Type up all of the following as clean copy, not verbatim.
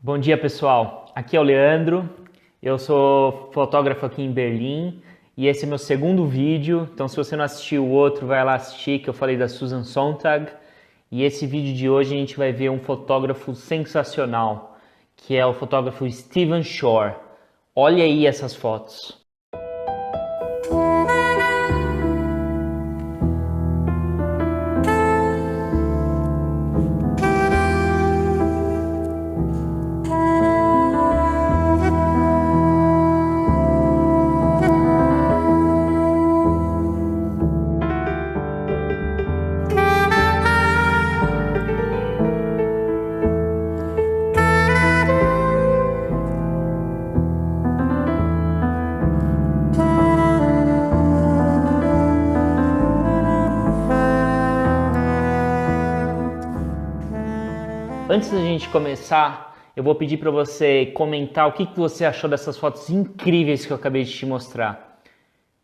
Bom dia, pessoal. Aqui é o Leandro. Eu sou fotógrafo aqui em Berlim e esse é meu segundo vídeo. Então, se você não assistiu o outro, vai lá assistir, que eu falei da Susan Sontag. E esse vídeo de hoje a gente vai ver um fotógrafo sensacional, que é o fotógrafo Stephen Shore. Olha aí essas fotos. Antes da gente começar, eu vou pedir para você comentar o que você achou dessas fotos incríveis que eu acabei de te mostrar.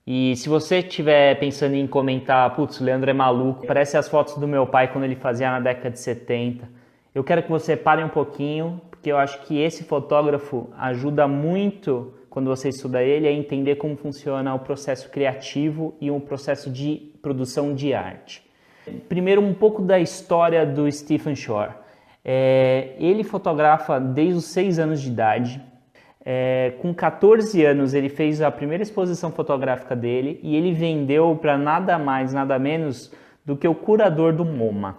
E se você estiver pensando em comentar, putz, o Leandro é maluco, parece as fotos do meu pai quando ele fazia na década de 70. Eu quero que você pare um pouquinho, porque eu acho que esse fotógrafo ajuda muito, quando você estuda ele, a entender como funciona o processo criativo e o processo de produção de arte. Primeiro, um pouco da história do Stephen Shore. Ele fotografa desde os 6 anos de idade. Com 14 anos ele fez a primeira exposição fotográfica dele e ele vendeu para nada mais, nada menos do que o curador do MoMA.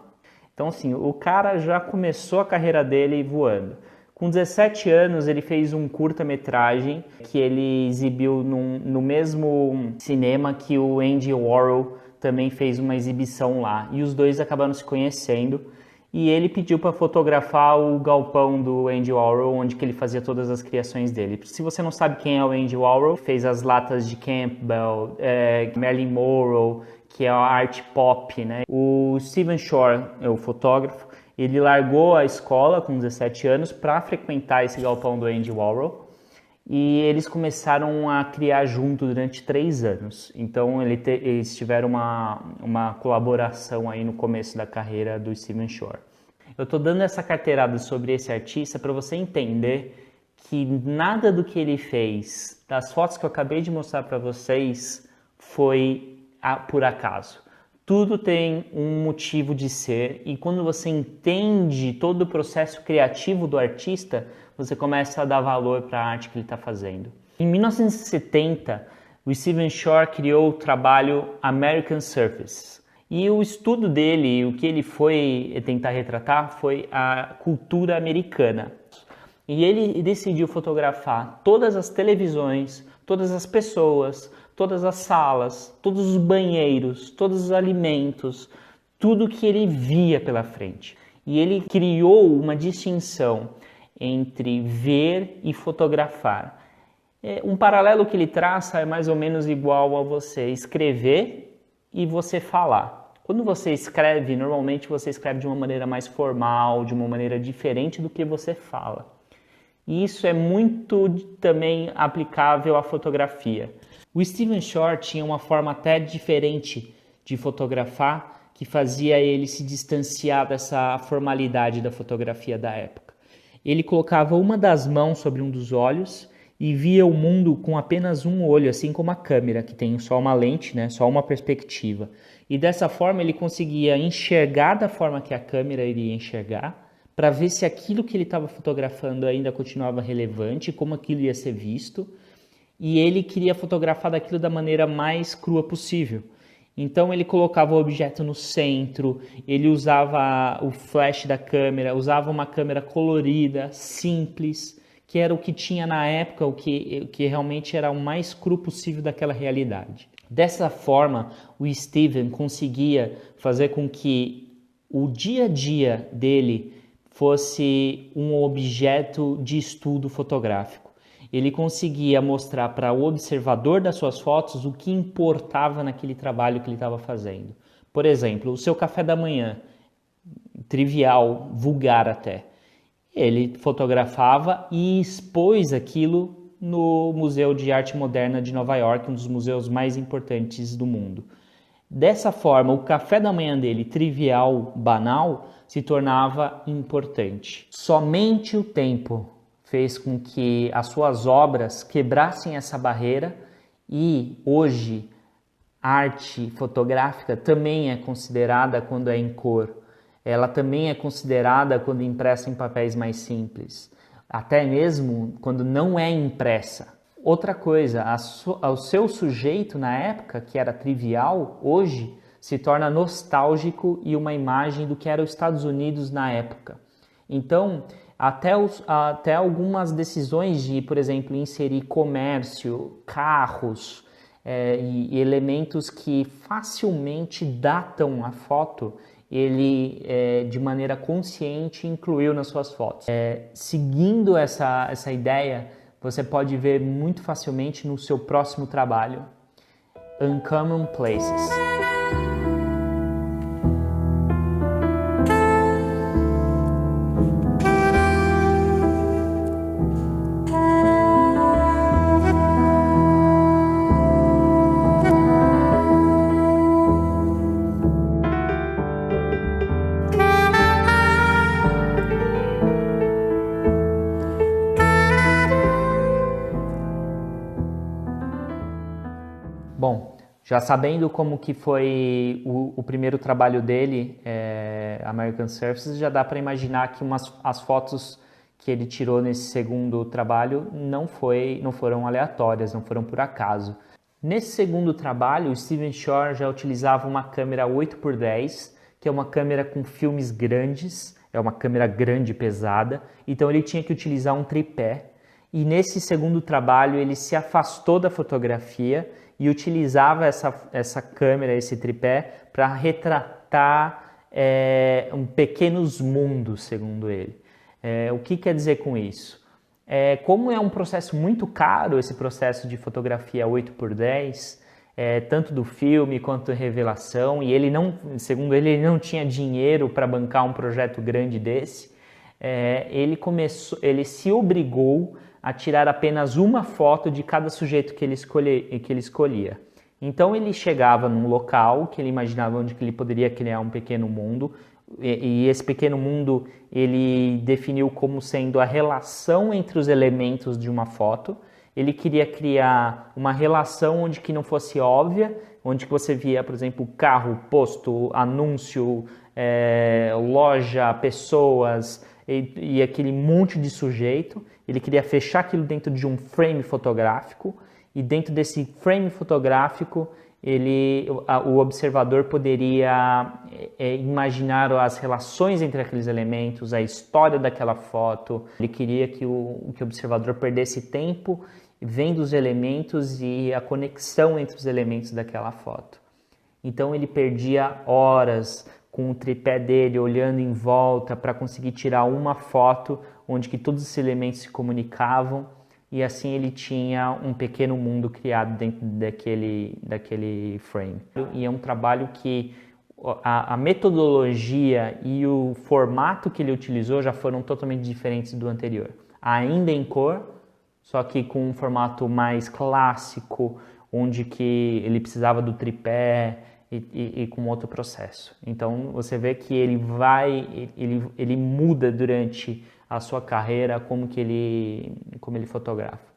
Então assim, o cara já começou a carreira dele voando. Com 17 anos ele fez um curta-metragem que ele exibiu no mesmo cinema que o Andy Warhol também fez uma exibição lá. E os dois acabaram se conhecendo. E ele pediu para fotografar o galpão do Andy Warhol, onde que ele fazia todas as criações dele. Se você não sabe quem é o Andy Warhol, fez as latas de Campbell, Marilyn Monroe, que é a arte pop, né? O Stephen Shore, o fotógrafo, ele largou a escola com 17 anos para frequentar esse galpão do Andy Warhol. E eles começaram a criar junto durante 3 anos. Então eles tiveram uma colaboração aí no começo da carreira do Stephen Shore. Eu estou dando essa carteirada sobre esse artista para você entender que nada do que ele fez, das fotos que eu acabei de mostrar para vocês, foi por acaso. Tudo tem um motivo de ser e quando você entende todo o processo criativo do artista, você começa a dar valor para a arte que ele está fazendo. Em 1970, o Stephen Shore criou o trabalho American Surface. E o estudo dele, o que ele foi tentar retratar, foi a cultura americana. E ele decidiu fotografar todas as televisões, todas as pessoas, todas as salas, todos os banheiros, todos os alimentos, tudo que ele via pela frente. E ele criou uma distinção entre ver e fotografar. Um paralelo que ele traça é mais ou menos igual a você escrever e você falar. Quando você escreve, normalmente você escreve de uma maneira mais formal, de uma maneira diferente do que você fala. E isso é muito também aplicável à fotografia. O Stephen Shore tinha uma forma até diferente de fotografar, que fazia ele se distanciar dessa formalidade da fotografia da época. Ele colocava uma das mãos sobre um dos olhos e via o mundo com apenas um olho, assim como a câmera, que tem só uma lente, né, só uma perspectiva. E dessa forma ele conseguia enxergar da forma que a câmera iria enxergar, para ver se aquilo que ele estava fotografando ainda continuava relevante, como aquilo ia ser visto. E ele queria fotografar daquilo da maneira mais crua possível. Então ele colocava o objeto no centro, ele usava o flash da câmera, usava uma câmera colorida, simples, que era o que tinha na época, o que realmente era o mais cru possível daquela realidade. Dessa forma, o Stephen conseguia fazer com que o dia a dia dele fosse um objeto de estudo fotográfico. Ele conseguia mostrar para o observador das suas fotos o que importava naquele trabalho que ele estava fazendo. Por exemplo, o seu café da manhã, trivial, vulgar até. Ele fotografava e expôs aquilo no Museu de Arte Moderna de Nova York, um dos museus mais importantes do mundo. Dessa forma, o café da manhã dele, trivial, banal, se tornava importante. Somente o tempo fez com que as suas obras quebrassem essa barreira e hoje a arte fotográfica também é considerada quando é em cor. Ela também é considerada quando impressa em papéis mais simples, até mesmo quando não é impressa. Outra coisa, o seu sujeito na época, que era trivial, hoje se torna nostálgico e uma imagem do que era os Estados Unidos na época. Então, até algumas decisões de, por exemplo, inserir comércio, carros e elementos que facilmente datam a foto, ele, de maneira consciente, incluiu nas suas fotos. Seguindo essa ideia, você pode ver muito facilmente no seu próximo trabalho, Uncommon Places. Bom, já sabendo como que foi o primeiro trabalho dele, American Surfaces, já dá para imaginar que as fotos que ele tirou nesse segundo trabalho não foram aleatórias, não foram por acaso. Nesse segundo trabalho, o Stephen Shore já utilizava uma câmera 8x10, que é uma câmera com filmes grandes, é uma câmera grande e pesada, então ele tinha que utilizar um tripé. E nesse segundo trabalho ele se afastou da fotografia e utilizava essa câmera, esse tripé, para retratar pequenos mundos, segundo ele. O que quer dizer com isso? Como é um processo muito caro, esse processo de fotografia 8x10, tanto do filme quanto da revelação, e ele não, segundo ele não tinha dinheiro para bancar um projeto grande desse, ele se obrigou a tirar apenas uma foto de cada sujeito que ele escolhia. Então ele chegava num local que ele imaginava onde que ele poderia criar um pequeno mundo, e esse pequeno mundo ele definiu como sendo a relação entre os elementos de uma foto. Ele queria criar uma relação onde que não fosse óbvia, onde que você via, por exemplo, carro, posto, anúncio, loja, pessoas e aquele monte de sujeito. Ele queria fechar aquilo dentro de um frame fotográfico, e dentro desse frame fotográfico o observador poderia imaginar as relações entre aqueles elementos, a história daquela foto. Ele queria que o observador perdesse tempo vendo os elementos e a conexão entre os elementos daquela foto. Então ele perdia horas com o tripé dele olhando em volta para conseguir tirar uma foto onde que todos os elementos se comunicavam, e assim ele tinha um pequeno mundo criado dentro daquele frame. E é um trabalho que a metodologia e o formato que ele utilizou já foram totalmente diferentes do anterior. Ainda em cor, só que com um formato mais clássico, onde que ele precisava do tripé e com outro processo. Então você vê que ele muda durante a sua carreira como ele fotografa.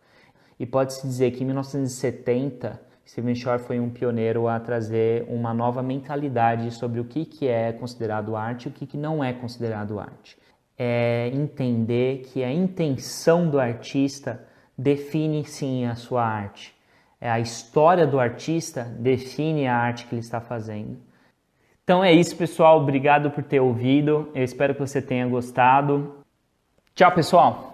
E pode-se dizer que em 1970 Stephen Shore foi um pioneiro a trazer uma nova mentalidade sobre o que é considerado arte e o que não é considerado arte. É entender que a intenção do artista define sim a sua arte. A história do artista define a arte que ele está fazendo. Então é isso, pessoal. Obrigado por ter ouvido. Eu espero que você tenha gostado. Tchau, pessoal!